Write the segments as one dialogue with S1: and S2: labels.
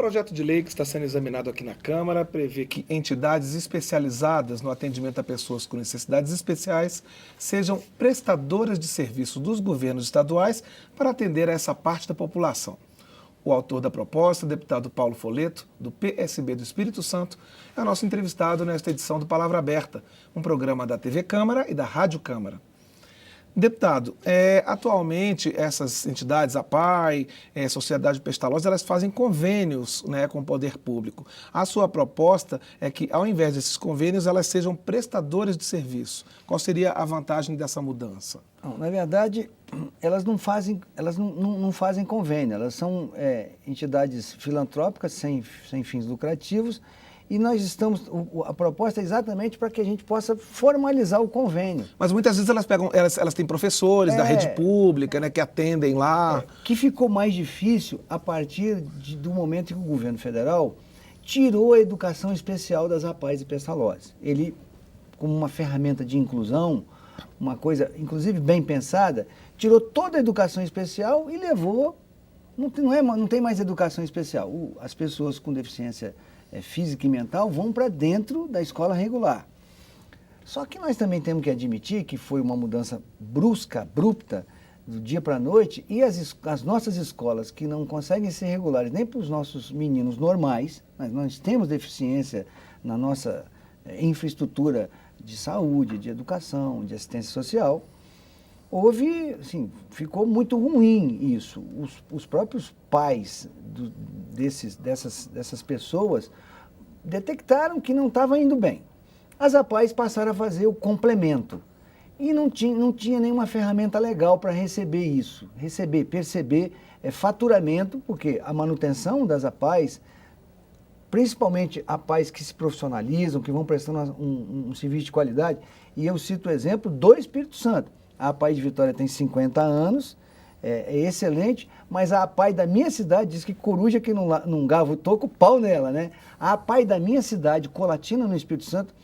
S1: projeto de lei que está sendo examinado aqui na Câmara prevê que entidades especializadas no atendimento a pessoas com necessidades especiais sejam prestadoras de serviço dos governos estaduais para atender a essa parte da população. O autor da proposta, o deputado Paulo Folletto, do PSB do Espírito Santo, é o nosso entrevistado nesta edição do Palavra Aberta, um programa da TV Câmara e da Rádio Câmara. Deputado, atualmente essas entidades, a APAI, Sociedade Pestalozzi, elas fazem convênios, né, com o poder público. A sua proposta é que, ao invés desses convênios, elas sejam prestadoras de serviço. Qual seria a vantagem dessa mudança?
S2: Não, na verdade, elas não fazem convênio, elas são entidades filantrópicas sem fins lucrativos. E nós a proposta é exatamente para que a gente possa formalizar o convênio.
S1: Mas muitas vezes elas têm professores da rede pública, né, que atendem lá.
S2: Que ficou mais difícil a partir do momento em que o governo federal tirou a educação especial das APAES e Pestalozzi. Ele, como uma ferramenta de inclusão, uma coisa, inclusive, bem pensada, tirou toda a educação especial e levou... Não tem mais educação especial. As pessoas com deficiência física e mental vão para dentro da escola regular. Só que nós também temos que admitir que foi uma mudança brusca, abrupta, do dia para a noite, e as nossas escolas que não conseguem ser regulares nem para os nossos meninos normais, nós temos deficiência na nossa infraestrutura de saúde, de educação, de assistência social. Ficou muito ruim isso. Os próprios pais dessas pessoas detectaram que não estava indo bem. As APAES passaram a fazer o complemento. E não tinha nenhuma ferramenta legal para receber isso. Perceber faturamento, porque a manutenção das APAES, principalmente APAES que se profissionalizam, que vão prestando um serviço de qualidade, e eu cito o exemplo do Espírito Santo. A APAE de Vitória tem 50 anos, é excelente, mas a APAE da minha cidade diz que coruja que não gava o toco, pau nela, né? A APAE da minha cidade, Colatina, no Espírito Santo,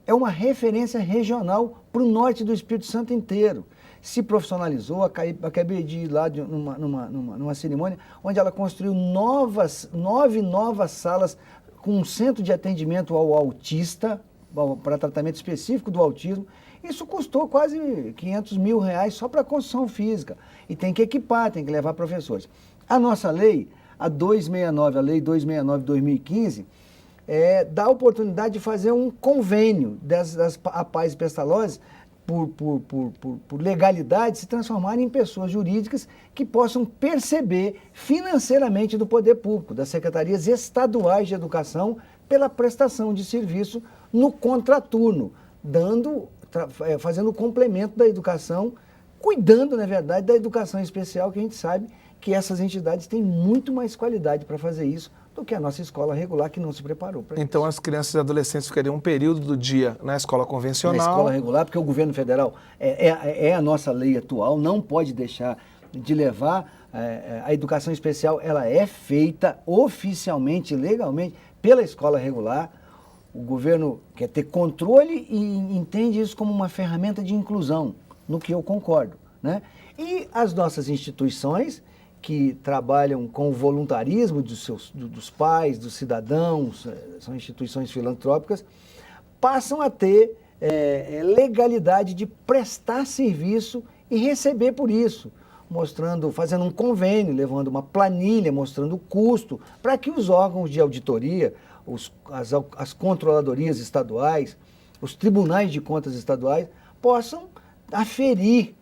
S2: é uma referência regional para o norte do Espírito Santo inteiro. Se profissionalizou, acabei de ir lá numa cerimônia onde ela construiu 9 novas salas com um centro de atendimento ao autista, para tratamento específico do autismo. Isso custou quase R$500 mil só para a construção física. E tem que equipar, tem que levar professores. A nossa lei, a Lei 269 de 2015, dá a oportunidade de fazer um convênio das APAES e Pestalozzi, por legalidade, se transformarem em pessoas jurídicas que possam perceber financeiramente do poder público, das secretarias estaduais de educação, pela prestação de serviço no contraturno, fazendo o complemento da educação, cuidando, na verdade, da educação especial, que a gente sabe que essas entidades têm muito mais qualidade para fazer isso do que a nossa escola regular, que não se preparou para isso.
S1: Então as crianças e adolescentes ficariam um período do dia na escola convencional.
S2: Na escola regular, porque o governo federal é a nossa lei atual, não pode deixar de levar. A educação especial, ela é feita oficialmente, legalmente, pela escola regular. O governo quer ter controle e entende isso como uma ferramenta de inclusão, no que eu concordo, né? E as nossas instituições, que trabalham com o voluntarismo dos pais, dos cidadãos, são instituições filantrópicas, passam a ter legalidade de prestar serviço e receber por isso, fazendo um convênio, levando uma planilha, mostrando o custo, para que os órgãos de auditoria, as controladorias estaduais, os tribunais de contas estaduais, possam aferir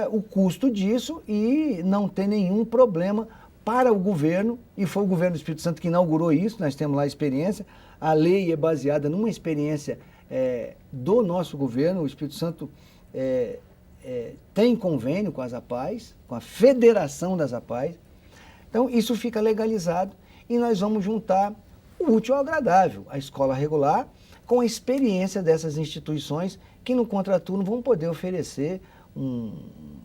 S2: o custo disso e não ter nenhum problema para o governo, e foi o governo do Espírito Santo que inaugurou isso, nós temos lá a experiência, a lei é baseada numa experiência do nosso governo, o Espírito Santo tem convênio com as APAES, com a Federação das APAES, então isso fica legalizado e nós vamos juntar o útil ao agradável, a escola regular, com a experiência dessas instituições que no contraturno vão poder oferecer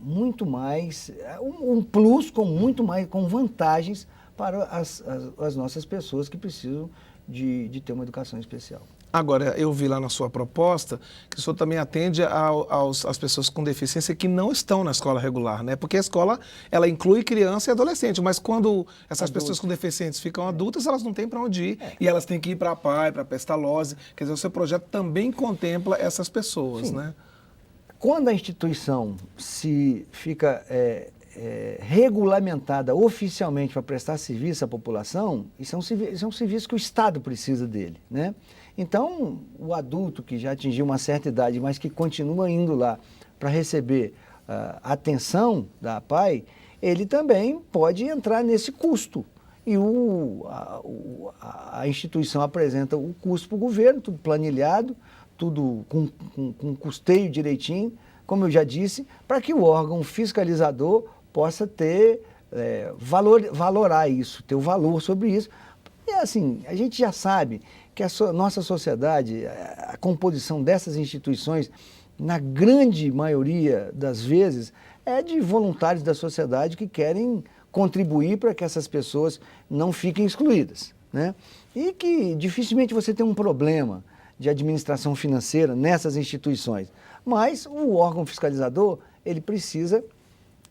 S2: muito mais, um plus com vantagens para as nossas pessoas que precisam de ter uma educação especial.
S1: Agora, eu vi lá na sua proposta que o senhor também atende às pessoas com deficiência que não estão na escola regular, né? Porque a escola, ela inclui criança e adolescente, mas quando essas pessoas com deficiências ficam adultas, elas não têm para onde ir e elas têm que ir para a PAI, para a Pestalozzi. Quer dizer, o seu projeto também contempla essas pessoas,
S2: Sim.
S1: né?
S2: Quando a instituição se fica regulamentada oficialmente para prestar serviço à população, isso é um serviço que o Estado precisa dele, né? Então, o adulto que já atingiu uma certa idade, mas que continua indo lá para receber atenção da APAE, ele também pode entrar nesse custo. E a instituição apresenta o custo para o governo, tudo planilhado, tudo com custeio direitinho, como eu já disse, para que o órgão fiscalizador possa ter, valorar isso, ter o valor sobre isso. E assim, a gente já sabe que a nossa sociedade, a composição dessas instituições, na grande maioria das vezes, é de voluntários da sociedade que querem contribuir para que essas pessoas não fiquem excluídas, né? E que dificilmente você tem um problema de administração financeira nessas instituições. Mas o órgão fiscalizador, ele precisa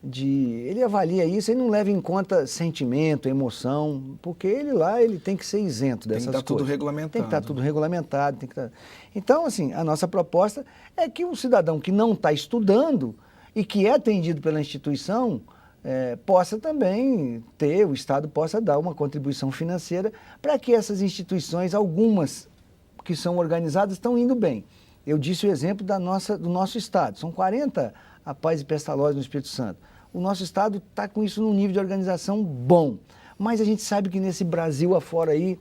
S2: ele avalia isso, ele não leva em conta sentimento, emoção, porque ele tem que ser isento dessas coisas.
S1: Tem que estar tudo regulamentado.
S2: Tem que estar tudo regulamentado. Então, assim, a nossa proposta é que um cidadão que não está estudando e que é atendido pela instituição, possa também o Estado possa dar uma contribuição financeira para que essas instituições, algumas que são organizadas, estão indo bem. Eu disse o exemplo do nosso Estado, são 40 APAES e Pestalozzi no Espírito Santo. O nosso Estado está com isso num nível de organização bom, mas a gente sabe que nesse Brasil afora aí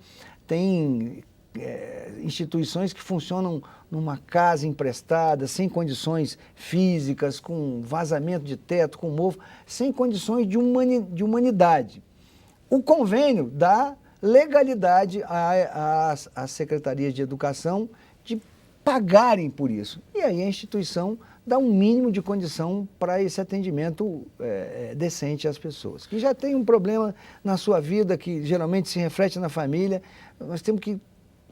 S2: tem instituições que funcionam numa casa emprestada, sem condições físicas, com vazamento de teto, com mofo, sem condições de humanidade. O convênio dá legalidade às secretarias de educação de pagarem por isso. E aí a instituição dá um mínimo de condição para esse atendimento decente às pessoas. Que já tem um problema na sua vida, que geralmente se reflete na família, nós temos que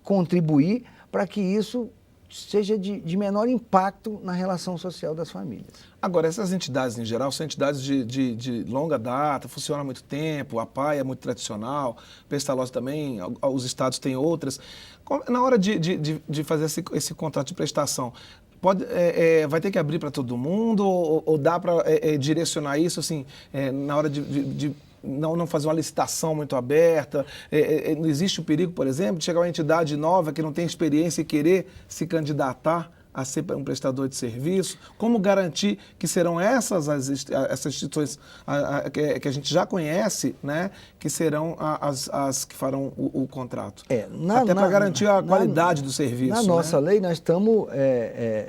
S2: contribuir para que isso seja de menor impacto na relação social das famílias.
S1: Agora, essas entidades em geral são entidades de longa data, funcionam há muito tempo, a PAI é muito tradicional, Pestalozzi também, os estados têm outras. Na hora de fazer esse contrato de prestação, vai ter que abrir para todo mundo ou dá para direcionar isso assim, na hora de não fazer uma licitação muito aberta? Não existe o perigo, por exemplo, de chegar uma entidade nova que não tem experiência e querer se candidatar a ser um prestador de serviço? Como garantir que serão essas instituições que a gente já conhece, né, que serão as que farão o contrato? Até para garantir a qualidade do serviço.
S2: Na nossa lei, nós estamos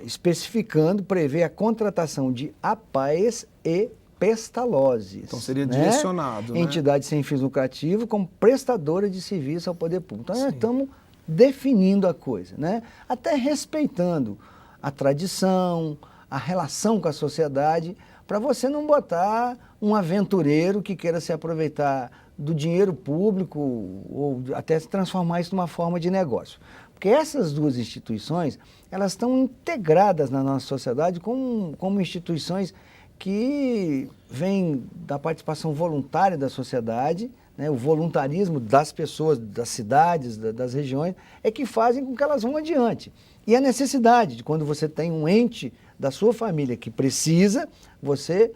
S2: especificando, prevê a contratação de APAES e Pestalozzi.
S1: Então seria direcionado, né?
S2: Entidade sem fins lucrativos como prestadora de serviço ao poder público. Então nós estamos definindo a coisa, né? Até respeitando a tradição, a relação com a sociedade, para você não botar um aventureiro que queira se aproveitar do dinheiro público ou até se transformar isso numa forma de negócio. Porque essas duas instituições, elas estão integradas na nossa sociedade como instituições que vêm da participação voluntária da sociedade, né? O voluntarismo das pessoas, das cidades, das regiões, é que fazem com que elas vão adiante. E a necessidade de quando você tem um ente da sua família que precisa, você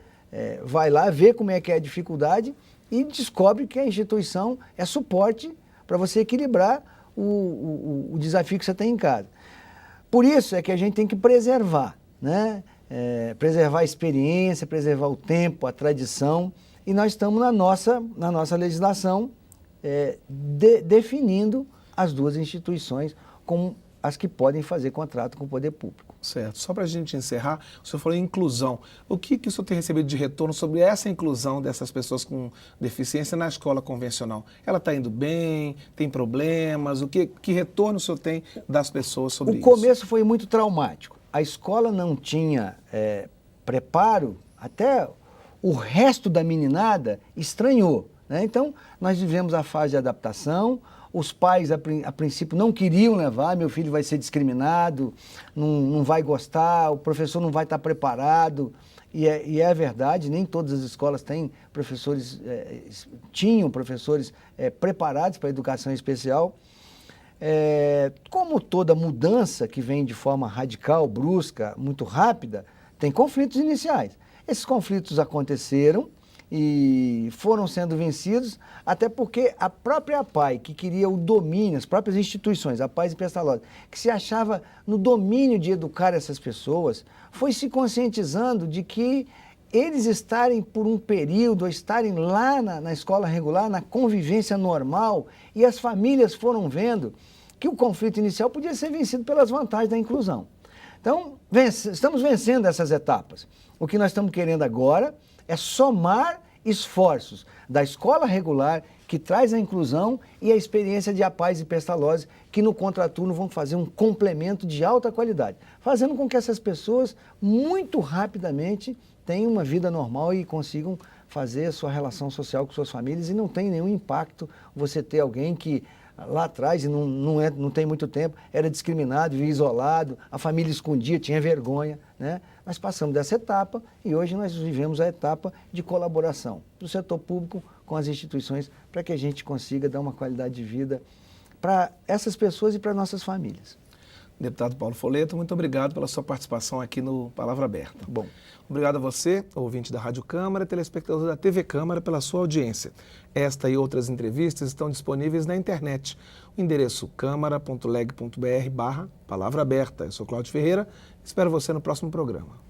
S2: vai lá ver como é que é a dificuldade e descobre que a instituição é suporte para você equilibrar o desafio que você tem em casa. Por isso é que a gente tem que preservar, né? Preservar a experiência, preservar o tempo, a tradição, e nós estamos na nossa legislação definindo as duas instituições como as que podem fazer contrato com o poder público.
S1: Certo. Só para a gente encerrar, o senhor falou em inclusão. O que o senhor tem recebido de retorno sobre essa inclusão dessas pessoas com deficiência na escola convencional? Ela está indo bem? Tem problemas? Que retorno o senhor tem das pessoas sobre isso?
S2: O começo foi muito traumático. A escola não tinha preparo, até o resto da meninada estranhou, né? Então, nós vivemos a fase de adaptação, os pais, a princípio, não queriam levar, meu filho vai ser discriminado, não vai gostar, o professor não vai estar preparado. E é verdade, nem todas as escolas têm professores, tinham professores preparados para a educação especial. Como toda mudança que vem de forma radical, brusca, muito rápida, tem conflitos iniciais. Esses conflitos aconteceram e foram sendo vencidos, até porque a própria APAE, que queria o domínio, as próprias instituições, a APAE e Pestalozzi, que se achava no domínio de educar essas pessoas, foi se conscientizando de que eles estarem por um período, ou estarem lá na escola regular, na convivência normal, e as famílias foram vendo que o conflito inicial podia ser vencido pelas vantagens da inclusão. Então, estamos vencendo essas etapas. O que nós estamos querendo agora é somar esforços da escola regular, que traz a inclusão, e a experiência de APAES e Pestalozzi, que no contraturno vão fazer um complemento de alta qualidade, fazendo com que essas pessoas, muito rapidamente, tenham uma vida normal e consigam fazer a sua relação social com suas famílias, e não tem nenhum impacto você ter alguém que lá atrás, e não tem muito tempo, era discriminado, vivia isolado, a família escondia, tinha vergonha, né? Nós passamos dessa etapa e hoje nós vivemos a etapa de colaboração do setor público com as instituições para que a gente consiga dar uma qualidade de vida para essas pessoas e para nossas famílias.
S1: Deputado Paulo Folletto, muito obrigado pela sua participação aqui no Palavra Aberta.
S2: Bom.
S1: Obrigado a você, ouvinte da Rádio Câmara, telespectador da TV Câmara, pela sua audiência. Esta e outras entrevistas estão disponíveis na internet. O endereço câmara.leg.br/Palavra Aberta. Eu sou Cláudio Ferreira, espero você no próximo programa.